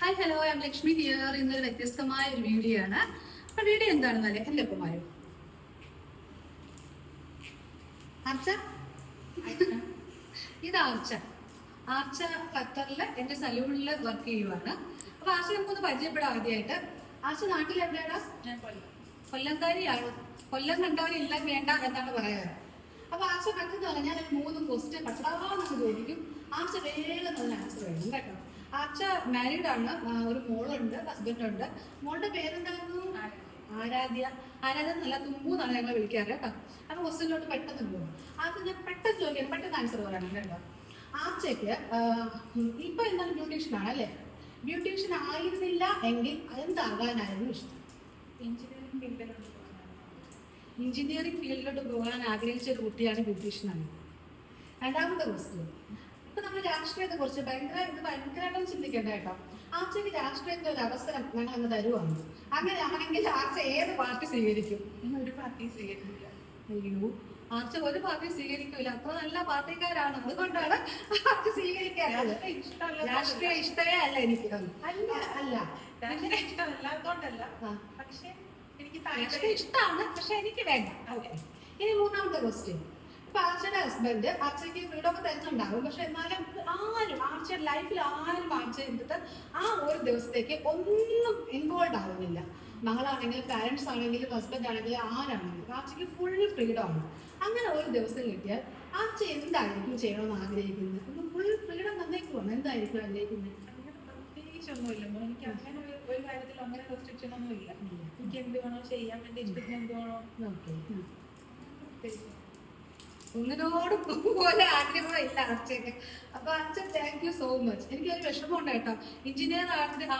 Hi hello I M Lakshmi here. ഇന്നൊരു വ്യത്യസ്തമായ ഒരു വീഡിയോ ആണ്. അപ്പൊ വീഡിയോ എന്താണെന്നല്ലേ എൻ്റെ ഒപ്പമായോ ആർച്ച ഇത് ആർച്ച ഖത്തറിൽ എൻ്റെ സലൂണിൽ വർക്ക് ചെയ്യുവാണ്. അപ്പൊ ആർച്ച നമുക്കൊന്ന് പരിചയപ്പെടാം. ആദ്യമായിട്ട് ആർച്ച നാട്ടിൽ എവിടെയാണ്? കൊല്ലംകാരിയാണ്. കൊല്ലം കണ്ടവരില്ല വേണ്ട എന്നാണ് പറയാറ്. അപ്പൊ ആർച്ച പറ്റുന്ന പറഞ്ഞാൽ ഞാൻ 3 ക്വസ്റ്റ്യൻ പച്ചാന്ന് ചോദിക്കും. ആർച്ച വേഗം തന്നെ ആൻസർ വേണം കേട്ടോ. ആർച്ച മാരീഡ് ആണ്, ഒരു മോളുണ്ട്, ഹസ്ബൻഡ് ഉണ്ട്. മോളുടെ പേരെന്തായിരുന്നു? ആരാധ്യ. ആരാധ്യ എന്നല്ല, തുമ്പു എന്നാണ് ഞങ്ങൾ വിളിക്കാറ് കേട്ടോ. അപ്പൊ ക്വസ്റ്റ്യനിലോട്ട് പെട്ടെന്ന് പോകും. അത് ഞാൻ പെട്ടെന്ന് ചോദിക്കാൻ പെട്ടെന്ന് ആൻസർ പറയണം കേട്ടോ. ആർച്ചയ്ക്ക് ഇപ്പൊ എന്താണ് ബ്യൂട്ടീഷ്യൻ ആണ് അല്ലേ? ബ്യൂട്ടീഷ്യൻ ആയിരുന്നില്ല എങ്കിൽ എന്താകാനായിരുന്നു ഇഷ്ടം? എഞ്ചിനീയറിംഗ് ഫീൽഡിലോട്ട് പോകാൻ ആഗ്രഹിച്ച ഒരു കുട്ടിയാണ് ബ്യൂട്ടീഷ്യനാണ്. രണ്ടാമത്തെ ക്വസ്റ്റ്യൻ, ഇപ്പൊ നമ്മൾ രാഷ്ട്രീയത്തെ കുറിച്ച് ഭയങ്കരമായിട്ടൊന്നും ചിന്തിക്കേണ്ട കേട്ടോ. ആർച്ചയ്ക്ക് രാഷ്ട്രീയത്തിൽ ഒരു അവസരം ഞങ്ങൾ അങ്ങ് തരുവാണ്. അങ്ങനെയാണെങ്കിൽ ആർച്ച ഏത് പാർട്ടി സ്വീകരിക്കും? ഒരു പാർട്ടി സ്വീകരിക്കില്ല. അയ്യോ, ആർച്ച ഒരു പാർട്ടി സ്വീകരിക്കില്ല. അത്ര നല്ല പാർട്ടിക്കാരാണ്, അതുകൊണ്ടാണ് ആർച്ച സ്വീകരിക്കാറ്. രാഷ്ട്രീയ ഇഷ്ടമേ അല്ല എനിക്ക്. അല്ല അല്ല രാഷ്ട്രീയ ഇഷ്ടമല്ലാത്തോണ്ടല്ല, പക്ഷെ എനിക്ക് രാഷ്ട്രീയ ഇഷ്ടമാണ്, പക്ഷെ എനിക്ക് വേണ്ട. ഓക്കെ, ഇനി മൂന്നാമത്തെ ക്വസ്റ്റ്യൻ. ഇപ്പൊ ആർച്ചയുടെ ഹസ്ബൻഡ് ആർച്ചയ്ക്ക് ഫ്രീഡം ഒക്കെ തരുന്നുണ്ടാവും, പക്ഷെ എന്നാലും ആരും ആർച്ചയുടെ ലൈഫിൽ ആരും ആർച്ചയുടെ ആ ഒരു ദിവസത്തേക്ക് ഒന്നും ഇൻവോൾവ് ആവുന്നില്ല. മകളാണെങ്കിലും പാരന്റ്സ് ആണെങ്കിലും ഹസ്ബൻഡ് ആണെങ്കിലും ആരാണെങ്കിലും ആർച്ചയ്ക്ക് ഫുൾ ഫ്രീഡം ആണ്. അങ്ങനെ ഒരു ദിവസം കിട്ടിയാൽ ആർച്ച എന്തായിരിക്കും ചെയ്യണമെന്ന് ആഗ്രഹിക്കുന്നത്? ഒന്ന് ഫുൾ ഫ്രീഡം തന്നേക്കുവാണ്, എന്തായിരിക്കും ആഗ്രഹിക്കുന്നത്? അങ്ങനെ പ്രത്യേകിച്ചൊന്നുമില്ല. എനിക്ക് അങ്ങനെ ഒരു കാര്യത്തിൽ അങ്ങനെ റെസ്ട്രിക്ഷൻ ഒന്നും ഇല്ല. എനിക്ക് എന്ത് വേണോ ചെയ്യാൻ, എന്റെ ഇഷ്ടത്തിന് എന്ത് വേണോ. ഒന്നിനോടും പോലെ ആഗ്രഹമില്ല ആർച്ചയ്ക്ക്. അപ്പൊ Archa thank you so much. എനിക്കൊരു വിഷമമുണ്ട് കേട്ടോ. എഞ്ചിനീയർ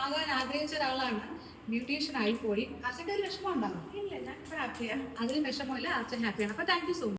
ആകാൻ ആഗ്രഹിച്ച ഒരാളാണ്, ബ്യൂട്ടീഷ്യൻ ആയിപ്പോയി. ആർച്ചയ്ക്ക് ഒരു വിഷമം ഉണ്ടാവും? ഇല്ല, ഞാൻ ഹാപ്പിയാണ്. അതിന് വിഷമമില്ല, ആർച്ച ഹാപ്പിയാണ്. അപ്പൊ താങ്ക് യു സോ മച്ച്.